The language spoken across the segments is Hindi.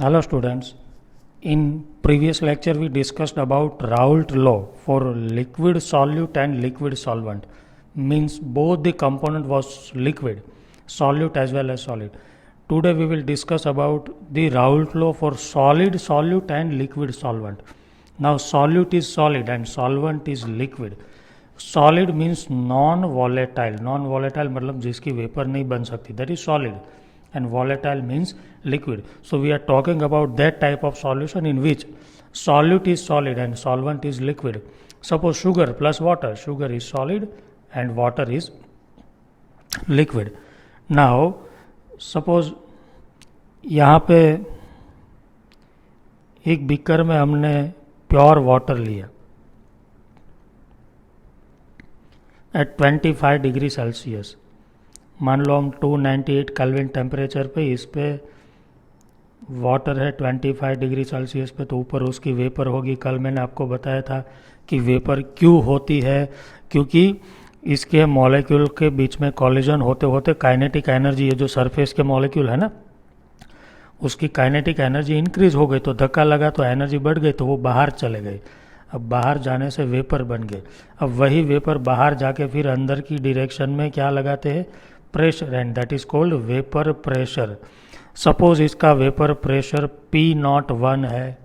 Hello students. In previous lecture we discussed about Raoult law for liquid solute and liquid solvent. Means both the component was liquid, solute as well as solid. Today we will discuss about the Raoult law for solid solute and liquid solvent. Now solute is solid and solvent is liquid. Solid means non-volatile. Non-volatile मतलब जिसकी वेपर नहीं बन सकती, that is solid. And volatile means liquid. So we are talking about that type of solution in which solute is solid and solvent is liquid. Suppose sugar plus water. Sugar is solid and water is liquid. Now suppose यहाँ पे एक बीकर में हमने प्योर वाटर लिया एट 25 डिग्री सेल्सियस. मान लो हम 298 केल्विन टेम्परेचर पे इस पे वाटर है 25 डिग्री सेल्सियस पे, तो ऊपर उसकी वेपर होगी. कल मैंने आपको बताया था कि वेपर क्यों होती है, क्योंकि इसके मॉलिक्यूल के बीच में कॉलिजन होते होते काइनेटिक एनर्जी, ये जो सरफेस के मॉलिक्यूल है ना, उसकी काइनेटिक एनर्जी इंक्रीज हो गई, तो धक्का लगा तो एनर्जी बढ़ गई, तो वो बाहर चले गए. अब बाहर जाने से वेपर बन गए. अब वही वेपर बाहर जाके फिर अंदर की डायरेक्शन में क्या लगाते हैं, pressure, and that is called vapour pressure. Suppose इसका वेपर प्रेशर P01 है.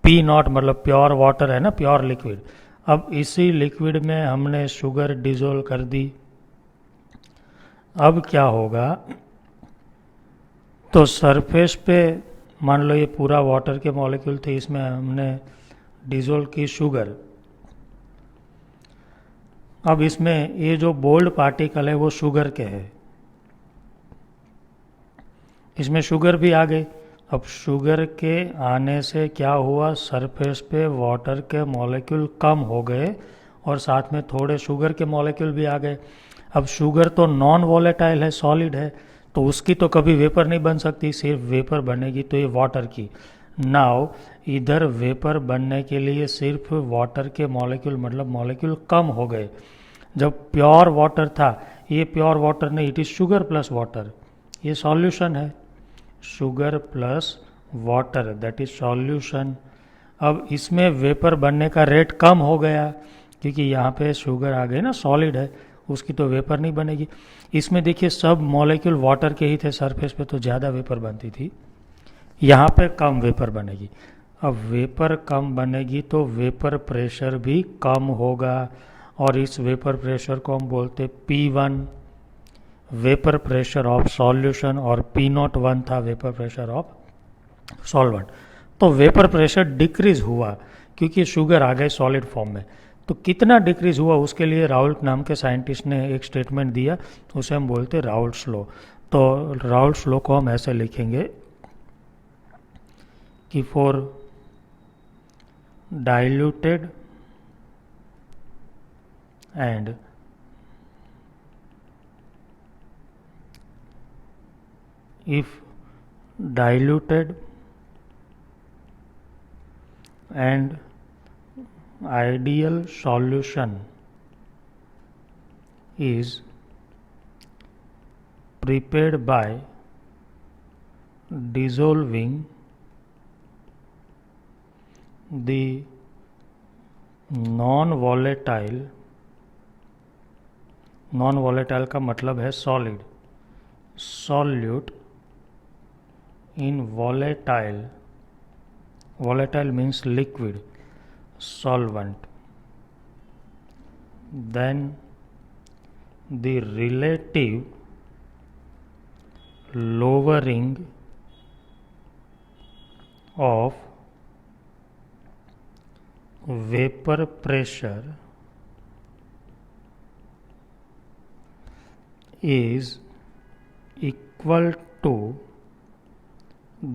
P0 मतलब प्योर वाटर है ना, प्योर लिक्विड. अब इसी लिक्विड में हमने शुगर डिजोल्व कर दी. अब क्या होगा, तो सरफेस पे मान लो ये पूरा वाटर के मॉलिक्यूल थे, इसमें हमने डिजोल्व की शुगर. अब इसमें ये जो बोल्ड पार्टिकल है वो शुगर के है, इसमें शुगर भी आ गई. अब शुगर के आने से क्या हुआ, सरफेस पे वाटर के मॉलिक्यूल कम हो गए और साथ में थोड़े शुगर के मॉलिक्यूल भी आ गए. अब शुगर तो नॉन वॉलेटाइल है, सॉलिड है, तो उसकी तो कभी वेपर नहीं बन सकती, सिर्फ वेपर बनेगी तो ये वाटर की. नाउ इधर वेपर बनने के लिए सिर्फ वाटर के मॉलिक्यूल मतलब मॉलिक्यूल कम हो गए. जब प्योर वाटर था, ये प्योर वाटर नहीं, it is sugar plus water, ये सॉल्यूशन है. Sugar plus water that is solution. अब इसमें वेपर बनने का रेट कम हो गया, क्योंकि यहाँ पे शुगर आ गई ना, सॉलिड है, उसकी तो वेपर नहीं बनेगी. इसमें देखिए सब मॉलिक्यूल वाटर के ही थे सरफेस पे, तो ज़्यादा वेपर बनती थी. यहाँ पे कम वेपर बनेगी. अब वेपर कम बनेगी तो वेपर प्रेशर भी कम होगा, और इस वेपर प्रेशर को हम बोलते P1 vapour pressure of solution, और P01 था वेपर प्रेशर ऑफ सॉल्वेंट. तो वेपर प्रेशर डिक्रीज हुआ क्योंकि शुगर आ गए सॉलिड फॉर्म में. तो कितना डिक्रीज हुआ, उसके लिए राउल्ट नाम के साइंटिस्ट ने एक स्टेटमेंट दिया, उसे हम बोलते राउल्ट्स लॉ. तो राउल्ट्स लॉ को हम ऐसे लिखेंगे कि for diluted and if diluted and ideal solution is prepared by dissolving the non-volatile का मतलब है solid, solute in volatile means liquid solvent, then the relative lowering of vapor pressure is equal to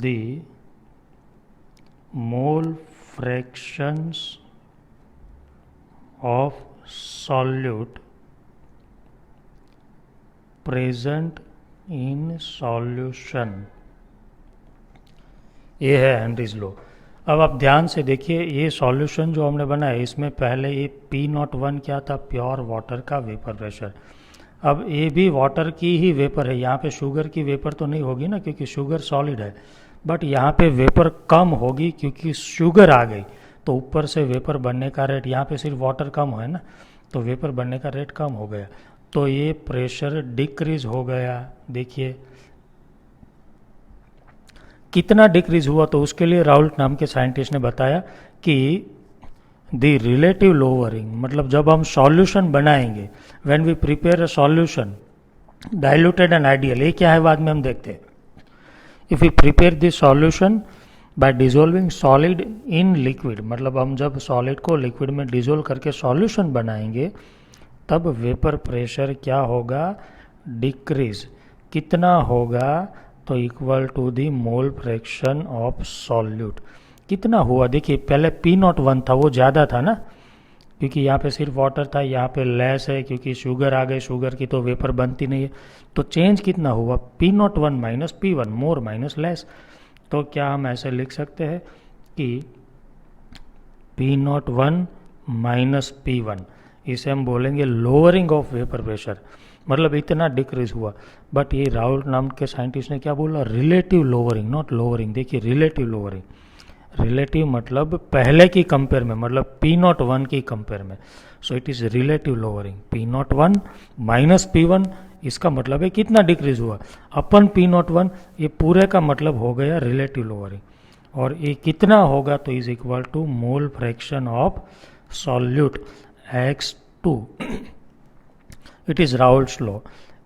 the mole fractions of solute present in solution. ये है हेनरीज लॉ. अब आप ध्यान से देखिए, ये सॉल्यूशन जो हमने बनाया इसमें पहले ये P01 क्या था, प्योर वाटर का वेपर प्रेशर. अब ये भी वाटर की ही वेपर है, यहाँ पे शुगर की वेपर तो नहीं होगी ना, क्योंकि शुगर सॉलिड है. बट यहाँ पे वेपर कम होगी क्योंकि शुगर आ गई, तो ऊपर से वेपर बनने का रेट, यहाँ पे सिर्फ वाटर कम है ना, तो वेपर बनने का रेट कम हो गया, तो ये प्रेशर डिक्रीज हो गया। देखिए कितना डिक्रीज हुआ, तो उसके लिए राउल्ट नाम के साइंटिस्ट ने बताया कि द रिलेटिव लोअरिंग, मतलब जब हम सॉल्यूशन बनाएंगे, when we prepare a solution diluted and ideal, ये क्या है बाद में हम देखते हैं। If we prepare this solution by dissolving solid in liquid, मतलब हम जब सॉलिड को लिक्विड में डिजोल्व करके सॉल्यूशन बनाएंगे तब वेपर प्रेशर क्या होगा, डिक्रीज। कितना होगा, तो equal to the mole fraction of solute. कितना हुआ, देखिए पहले P01 था, वो ज़्यादा था ना, क्योंकि यहाँ पे सिर्फ वाटर था, यहाँ पे लेस है क्योंकि शुगर आ गई, शुगर की तो वेपर बनती नहीं है, तो चेंज कितना हुआ, P01 माइनस P1, मोर माइनस लेस। तो क्या हम ऐसे लिख सकते हैं कि P01 माइनस P1, इसे हम बोलेंगे लोअरिंग ऑफ वेपर प्रेशर, मतलब इतना डिक्रीज हुआ। बट ये राउल्ट नाम के साइंटिस्ट ने क्या बोला, रिलेटिव लोअरिंग, नॉट लोअरिंग। देखिए रिलेटिव लोअरिंग, रिलेटिव मतलब पहले की कंपेयर में, मतलब P01 की कंपेयर में, so it is relative lowering. P01 minus P1, इसका मतलब है कितना डिक्रीज हुआ, अपन P01, ये पूरे का मतलब हो गया रिलेटिव लोअरिंग। और ये कितना होगा, तो is equal to mole fraction of solute X2। It is Raoult's law,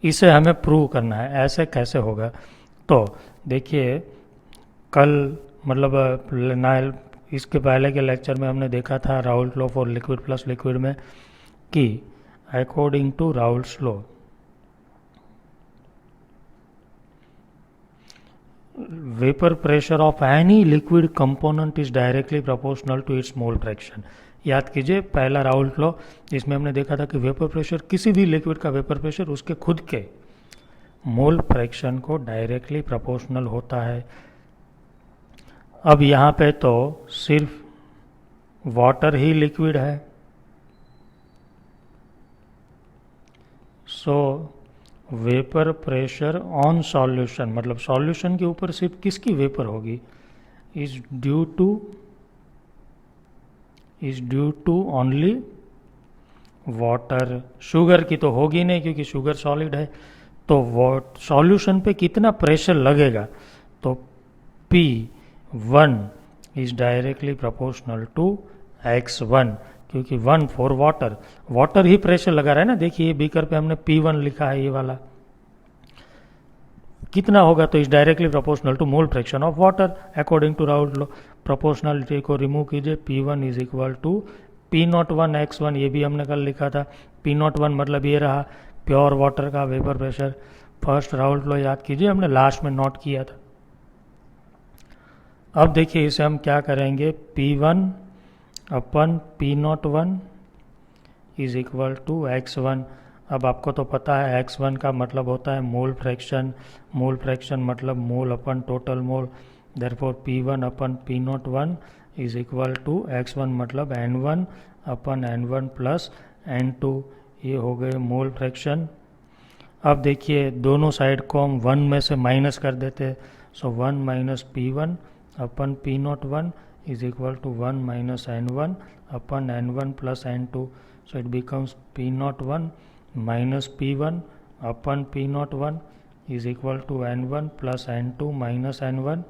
इसे हमें प्रूव करना है। ऐसे कैसे होगा, तो देखिए कल, मतलब ना, इसके पहले के लेक्चर में हमने देखा था Raoult law for liquid plus liquid में कि according to Raoult's law vapour pressure of any liquid component is directly proportional to its mole fraction. याद कीजिए पहला राउल्ट लॉ, जिसमें हमने देखा था कि वेपर प्रेशर, किसी भी लिक्विड का वेपर प्रेशर उसके खुद के मोल फ्रैक्शन को डायरेक्टली प्रोपोर्शनल होता है। अब यहाँ पे तो सिर्फ वाटर ही लिक्विड है, so vapour pressure on solution, मतलब सॉल्यूशन के ऊपर सिर्फ किसकी वेपर होगी, is due to only water. Sugar की तो होगी नहीं क्योंकि शुगर सॉलिड है, तो सॉल्यूशन पे कितना प्रेशर लगेगा, तो P1 is directly proportional to X1, क्योंकि 1 for water, water he pressure लगा रहा है ना। देखिए ये बीकर पे हमने P1 लिखा है, ये वाला कितना होगा, तो is directly proportional to mole fraction of water according to Raoult law. Proportionality को रिमूव कीजिए, P1 is equal to P01 X1, ये भी हमने कल लिखा था। P01 मतलब ये रहा प्योर वाटर का vapour pressure. First Raoult law याद कीजिए, हमने लास्ट में नोट किया था। अब देखिए इसे हम क्या करेंगे, P1 upon P01 is equal to X1। अब आपको तो पता है X1 का मतलब होता है मोल फ्रैक्शन, मोल फ्रैक्शन मतलब मोल अपन total mole, therefore P1 upon P01 is equal to X1 मतलब N1 अपन N1 प्लस N2, ये हो गए मोल फ्रैक्शन। अब देखिए दोनों साइड को हम 1 में से माइनस कर देते हैं, सो 1 minus P1 upon P01 is equal to 1 minus N1 upon N1 plus N2, so it becomes P01 minus P1 upon P01 is equal to N1 plus N2 minus N1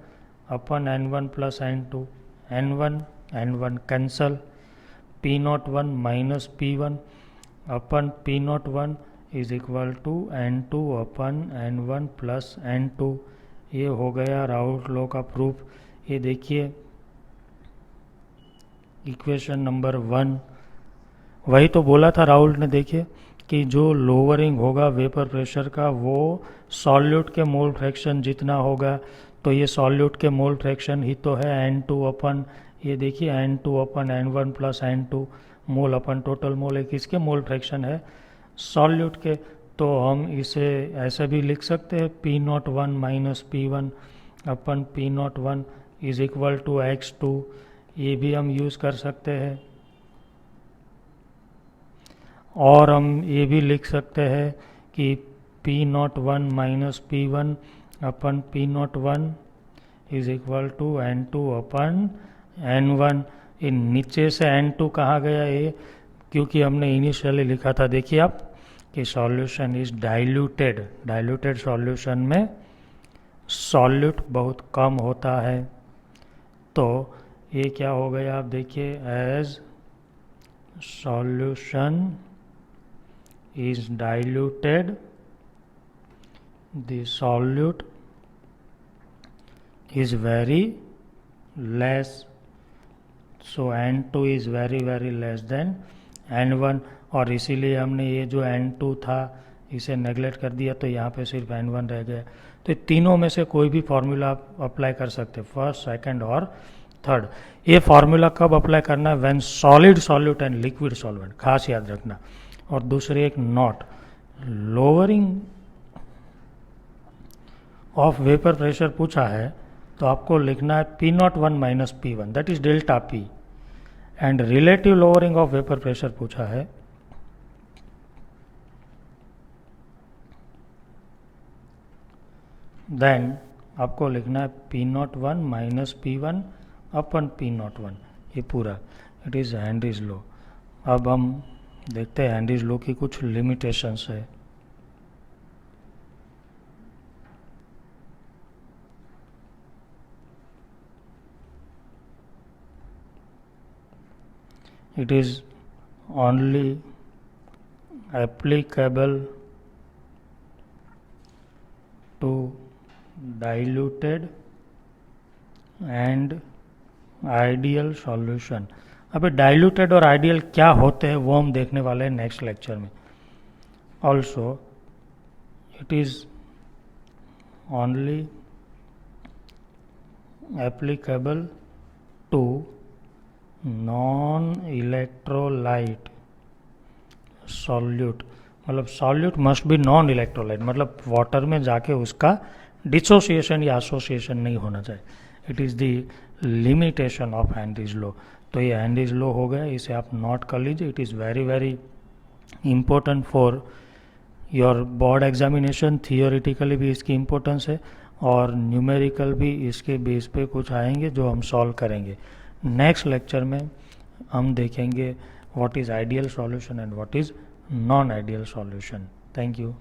upon N1 plus N2, N1 cancel, P01 minus P1 upon P01 is equal to N2 upon N1 plus N2। ये हो गया राउल्ट लॉ का प्रूफ। ये देखिए इक्वेशन नंबर 1, वही तो बोला था राउल्ट ने, देखिए कि जो लोअरिंग होगा वेपर प्रेशर का वो सॉल्यूट के मोल फ्रैक्शन जितना होगा, तो ये सॉल्यूट के मोल फ्रैक्शन ही तो है N2 अपन, ये देखिए N2 upon N1 plus N2, मोल अपन टोटल मोल है, किसके मोल फ्रैक्शन है, सॉल्यूट के। तो हम इसे ऐसे भी लिख सकते हैं P01 minus P1 upon P01 is equal to X2, ये भी हम यूज़ कर सकते हैं। और हम ये भी लिख सकते हैं कि P01 minus P1 upon P01 is equal to N2 upon N1। इन नीचे से N2 कहाँ गया ये, क्योंकि हमने इनिशियली लिखा था, देखिए आप, कि solution is diluted. Diluted solution में सॉल्यूट बहुत कम होता है, तो ये क्या हो गया आप देखिए, as solution is diluted the solute is very less, so N2 is very less than N1, और इसीलिए हमने ये जो N2 था इसे नेगलेक्ट कर दिया, तो यहाँ पे सिर्फ N1 रह गया। तो तीनों में से कोई भी फॉर्मूला आप अप्लाई कर सकते, फर्स्ट, सेकंड और थर्ड। ये फार्मूला कब अप्लाई करना है, when solid solute and liquid solvent, खास याद रखना। और दूसरे एक note, lowering of vapour pressure पूछा है तो आपको लिखना है P01 minus P1, that is delta P। And relative lowering of vapour pressure पूछा है देन आपको लिखना है P01 माइनस P1 अपन P01, ये पूरा, इट इज़ हेनरीज लॉ। अब हम देखते हैं हेनरीज लॉ की कुछ लिमिटेशंस है। It is only applicable to diluted and ideal solution. अब डाइल्यूटेड और आइडियल क्या होते हैं वो हम देखने वाले हैं नेक्स्ट लेक्चर में। Also it is only applicable to non electrolyte solute, मतलब solute must be non electrolyte, मतलब वाटर में जाके उसका डिसोसिएशन या एसोसिएशन नहीं होना चाहिए। It is the limitation of Henry's law. तो ये हेनरीज लॉ हो गया, इसे आप नोट कर लीजिए। It is very important for your board examination. Theoretically भी इसकी इम्पोर्टेंस है और न्यूमेरिकल भी इसके बेस पे कुछ आएंगे जो हम सॉल्व करेंगे। नेक्स्ट लेक्चर में हम देखेंगे what is ideal solution and what is non ideal solution. Thank you.